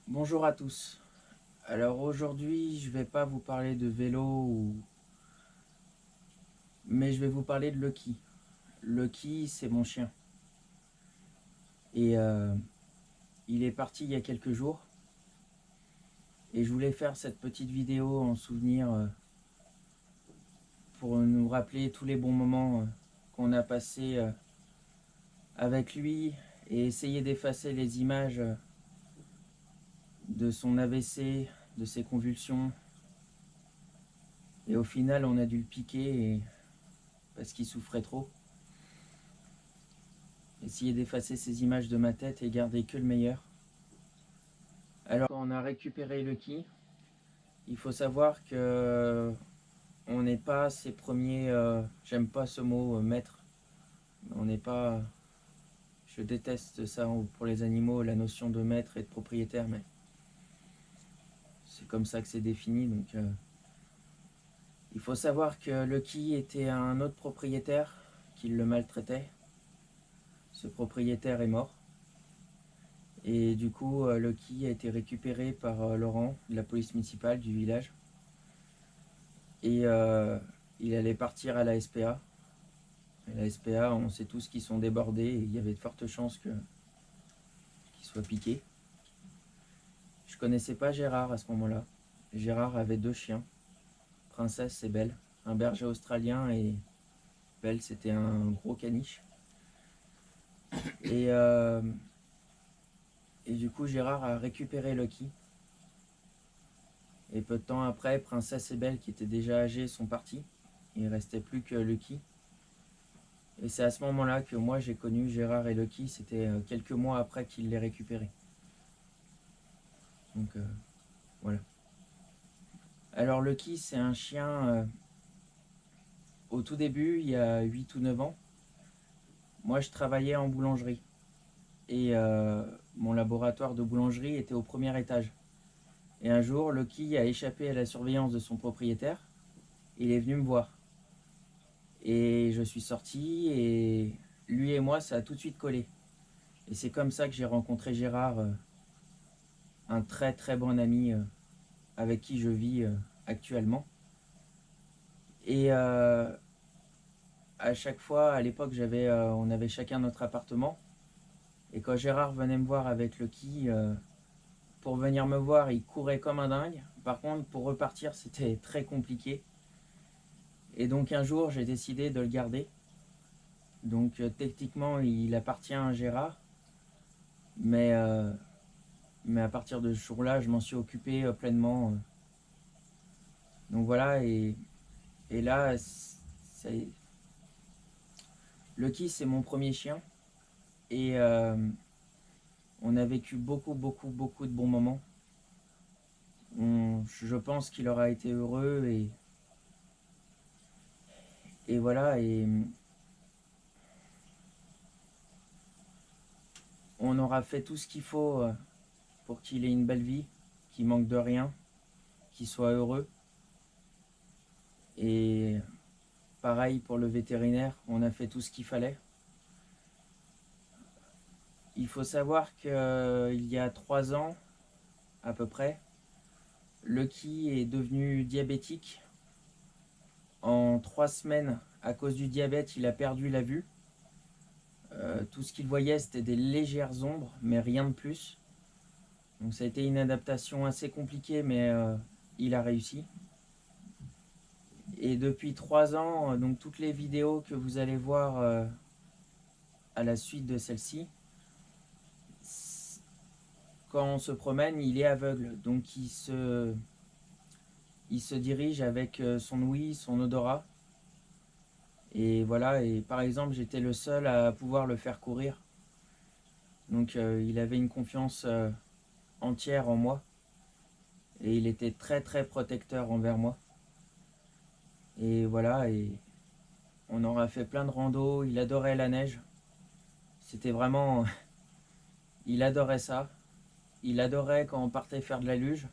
Bonjour à tous. Alors aujourd'hui, je vais pas vous parler de vélo mais je vais vous parler de Lucky. Lucky, c'est mon chien. Et il est parti il y a quelques jours. Et je voulais faire cette petite vidéo en souvenir pour nous rappeler tous les bons moments qu'on a passés avec lui et essayer d'effacer les images de son AVC, de ses convulsions. Et au final, on a dû le piquer parce qu'il souffrait trop. Essayer d'effacer ces images de ma tête et garder que le meilleur. Alors, quand on a récupéré Lucky, il faut savoir que on n'est pas ses premiers. J'aime pas ce mot maître. On n'est pas. Je déteste ça pour les animaux, la notion de maître et de propriétaire, mais c'est comme ça que c'est défini. Donc, il faut savoir que Lucky était un autre propriétaire qui le maltraitait. Ce propriétaire est mort. Et du coup, Lucky a été récupéré par Laurent, de la police municipale du village. Et il allait partir à la SPA. Et la SPA, on sait tous qu'ils sont débordés et il y avait de fortes chances qu'il soit piqué. Je connaissais pas Gérard à ce moment-là. Gérard avait deux chiens, Princesse et Belle, un berger australien et Belle c'était un gros caniche. Et, euh, et du coup Gérard a récupéré Lucky. Et peu de temps après, Princesse et Belle qui étaient déjà âgés sont partis. Il restait plus que Lucky. Et c'est à ce moment-là que moi j'ai connu Gérard et Lucky, c'était quelques mois après qu'il les récupéré. Donc voilà. Alors Lucky c'est un chien, au tout début, il y a 8 ou 9 ans, moi je travaillais en boulangerie. Et mon laboratoire de boulangerie était au premier étage. Et un jour, Lucky a échappé à la surveillance de son propriétaire. Il est venu me voir. Et je suis sorti et lui et moi, ça a tout de suite collé. Et c'est comme ça que j'ai rencontré Gérard, un très très bon ami avec qui je vis actuellement. Et à chaque fois, à l'époque, on avait chacun notre appartement. Et quand Gérard venait me voir avec Lucky, pour venir me voir, il courait comme un dingue. Par contre, pour repartir, c'était très compliqué. Et donc un jour, j'ai décidé de le garder. Donc techniquement, il appartient à Gérard. Mais, euh, mais à partir de ce jour-là, je m'en suis occupé pleinement. Donc voilà, et là, Lucky, c'est mon premier chien. Et on a vécu beaucoup, beaucoup, beaucoup de bons moments. Je pense qu'il aura été heureux et voilà. Et on aura fait tout ce qu'il faut pour qu'il ait une belle vie, qu'il manque de rien, qu'il soit heureux. Et pareil pour le vétérinaire, on a fait tout ce qu'il fallait. Il faut savoir qu'il y a 3 ans à peu près, Lucky est devenu diabétique. En 3 semaines, à cause du diabète, il a perdu la vue. Tout ce qu'il voyait, c'était des légères ombres, mais rien de plus. Donc ça a été une adaptation assez compliquée, mais il a réussi. Et depuis 3 ans, donc toutes les vidéos que vous allez voir à la suite de celle-ci, quand on se promène, il est aveugle. Donc il se dirige avec son ouïe, son odorat. Et voilà, et par exemple, j'étais le seul à pouvoir le faire courir. Donc il avait une confiance entière en moi. Et il était très très protecteur envers moi. Et voilà, et on aura fait plein de randos. Il adorait la neige. C'était vraiment... il adorait ça. Il adorait quand on partait faire de la luge.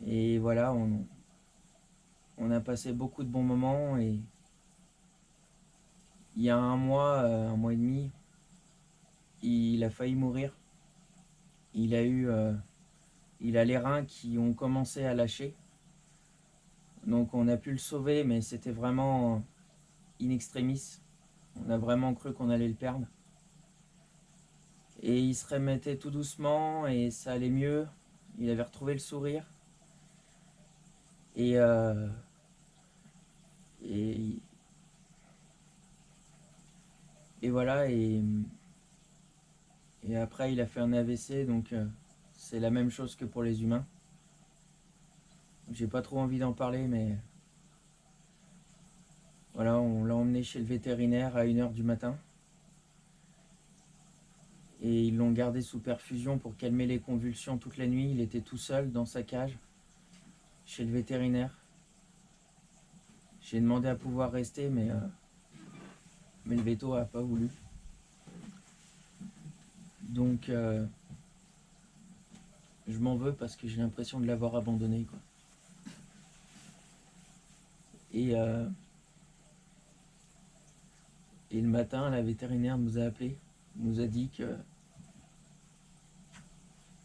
Et voilà, on a passé beaucoup de bons moments. Et il y a un mois et demi, il a failli mourir. Il a eu il a les reins qui ont commencé à lâcher. Donc on a pu le sauver, mais c'était vraiment in extremis. On a vraiment cru qu'on allait le perdre. Et il se remettait tout doucement et ça allait mieux. Il avait retrouvé le sourire. Et, et, et voilà. Et après, il a fait un AVC, donc c'est la même chose que pour les humains. J'ai pas trop envie d'en parler, mais voilà, on l'a emmené chez le vétérinaire à 1h du matin. Et ils l'ont gardé sous perfusion pour calmer les convulsions toute la nuit. Il était tout seul dans sa cage, chez le vétérinaire. J'ai demandé à pouvoir rester, mais le véto a pas voulu. Donc, je m'en veux parce que j'ai l'impression de l'avoir abandonné, quoi. Et le matin, la vétérinaire nous a appelé, nous a dit que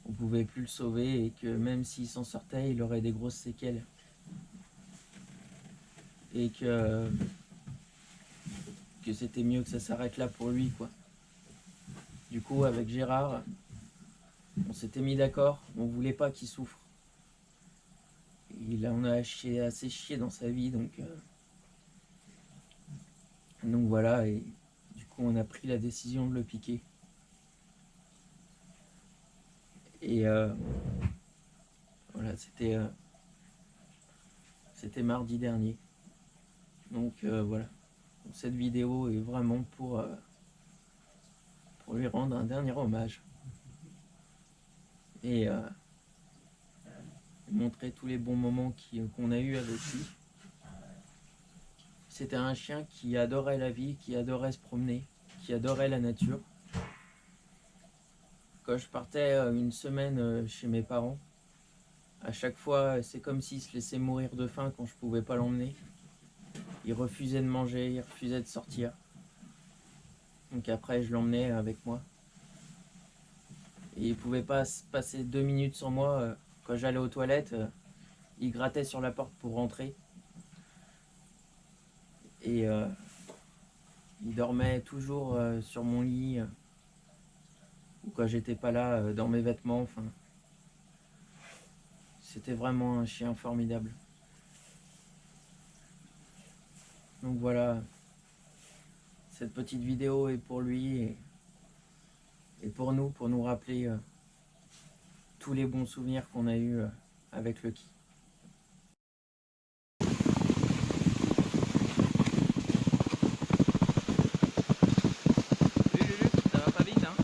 on pouvait plus le sauver et que même s'il s'en sortait, il aurait des grosses séquelles. Et que c'était mieux que ça s'arrête là pour lui, quoi. Du coup, avec Gérard, on s'était mis d'accord, on voulait pas qu'il souffre. Il en a assez chié dans sa vie, donc voilà, et du coup on a pris la décision de le piquer. Et voilà, c'était mardi dernier. Donc voilà, cette vidéo est vraiment pour lui rendre un dernier hommage. Et montrer tous les bons moments qu'on a eu avec lui. C'était un chien qui adorait la vie, qui adorait se promener, qui adorait la nature. Quand je partais une semaine chez mes parents, à chaque fois, c'est comme s'il se laissait mourir de faim quand je pouvais pas l'emmener. Il refusait de manger, il refusait de sortir. Donc après, je l'emmenais avec moi. Et il pouvait pas se passer 2 minutes sans moi. Quand j'allais aux toilettes, il grattait sur la porte pour rentrer. Et il dormait toujours sur mon lit. Ou quand j'étais pas là, dans mes vêtements. Enfin, c'était vraiment un chien formidable. Donc voilà, cette petite vidéo est pour lui et pour nous rappeler tous les bons souvenirs qu'on a eus avec Lucky. Salut Lulu, ça va pas vite, hein?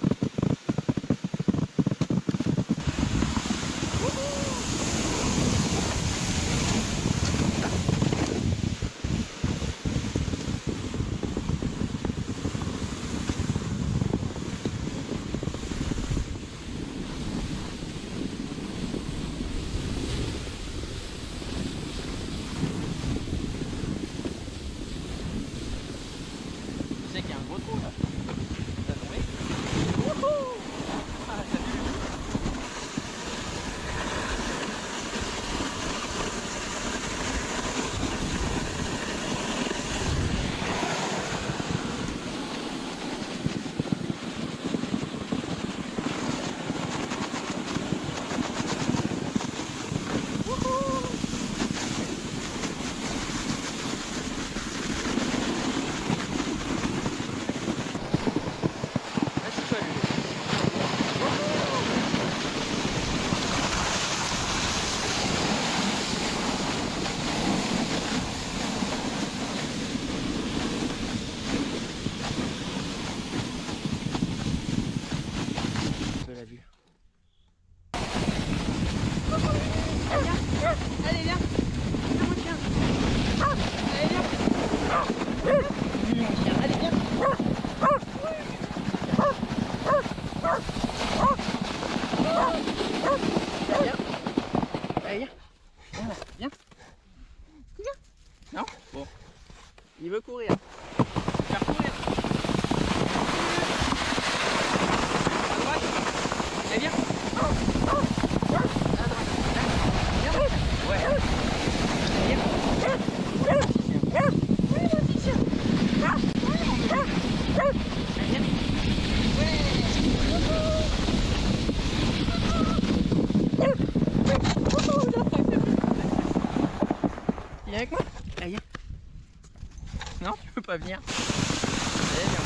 pas venir. C'est bien.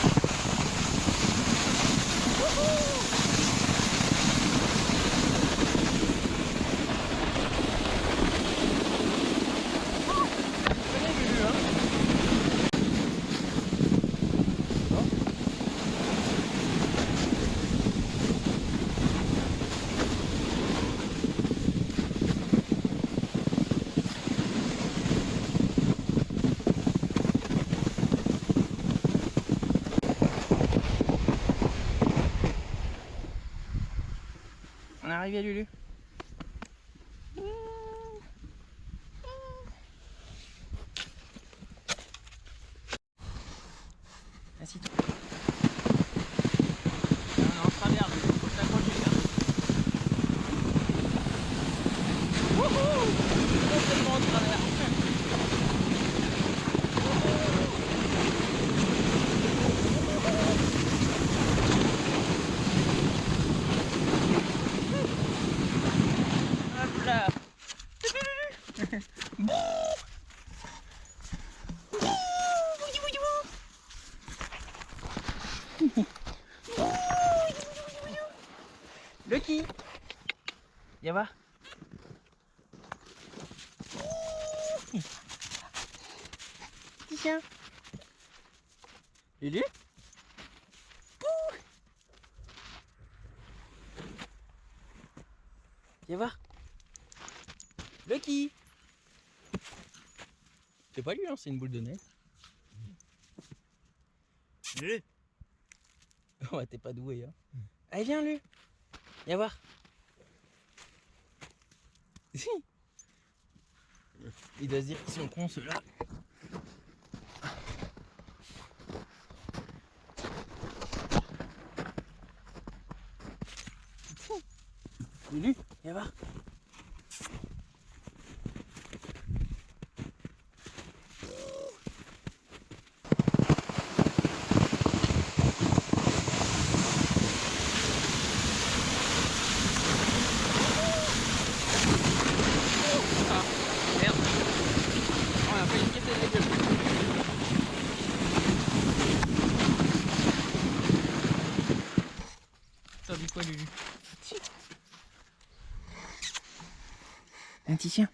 On est arrivé, Lulu. Assis-toi. On est en travers, il faut t'accrocher. Wouhou! Complètement en travers. Hop là. Lucky, viens voir. Tiens. Lulu. Viens voir. Lucky. C'est pas lui, hein, c'est une boule de neige. Ouais, t'es pas doué, hein. Allez, viens, lui. Viens voir. Il doit se dire qu'ils sont cons, ceux-là. Lulu, viens voir. T'as dit quoi, Lulu? Un petit chien.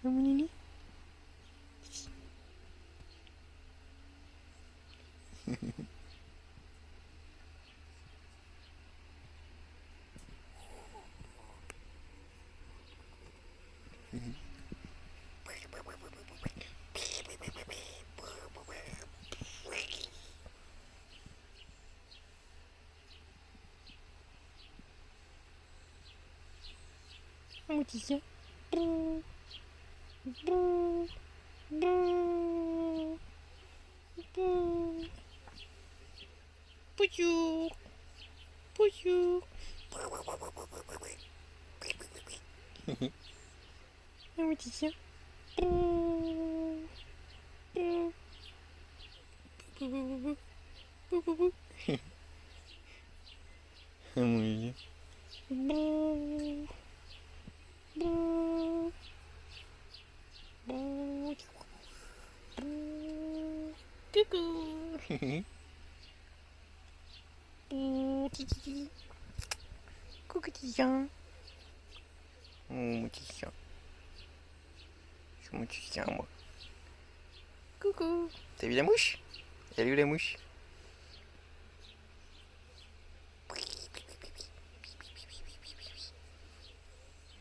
Mon Lily. Mon petit chien. Bonjour. Bonjour. Mon petit chien. Muy bien. Coucou. Coucou petit chien. Oh mon petit chien. C'est mon petit chien moi. Coucou. T'as vu la mouche? Elle est où la mouche?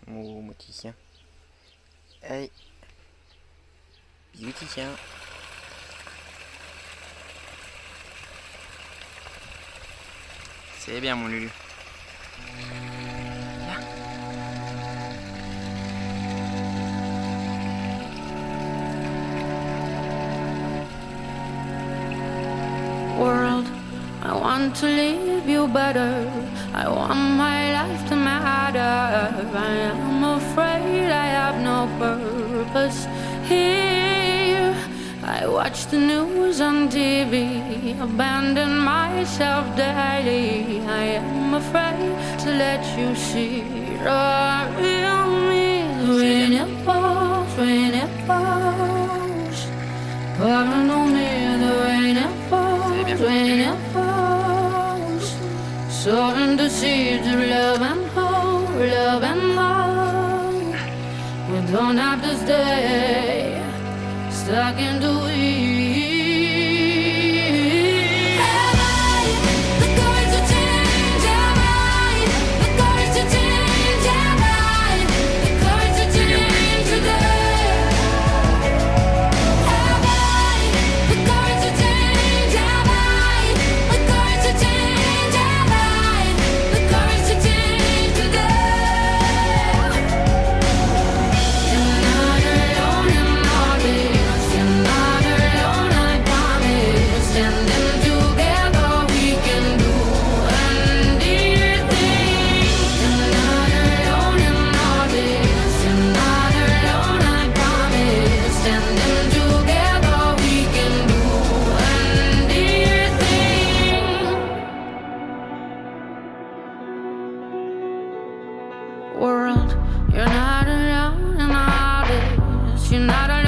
Oh mon petit chien. Allez. Bisous petit chien. C'est bien mon Lulu. want to leave you better. I want my life to matter. I am afraid I have no purpose here. I watch the news on TV, abandon myself daily. I am afraid to let you see the real me. When it falls, pardon me, the rain it falls, when it falls. Sowing the seeds of love and hope, love and hope. We don't have to stay stuck in the weeds. Have I the courage to change? Have I the courage to change? Have I the courage to change today? Have I the courage to change? Have I the courage to change? Have I the courage to change today? You're not alone in all this. You're not alone, I promise. Standing together, we can do anything. You're not alone in all this. You're not alone, I promise. Standing together, we can do anything. World, you're not alone in all this. You're not alone.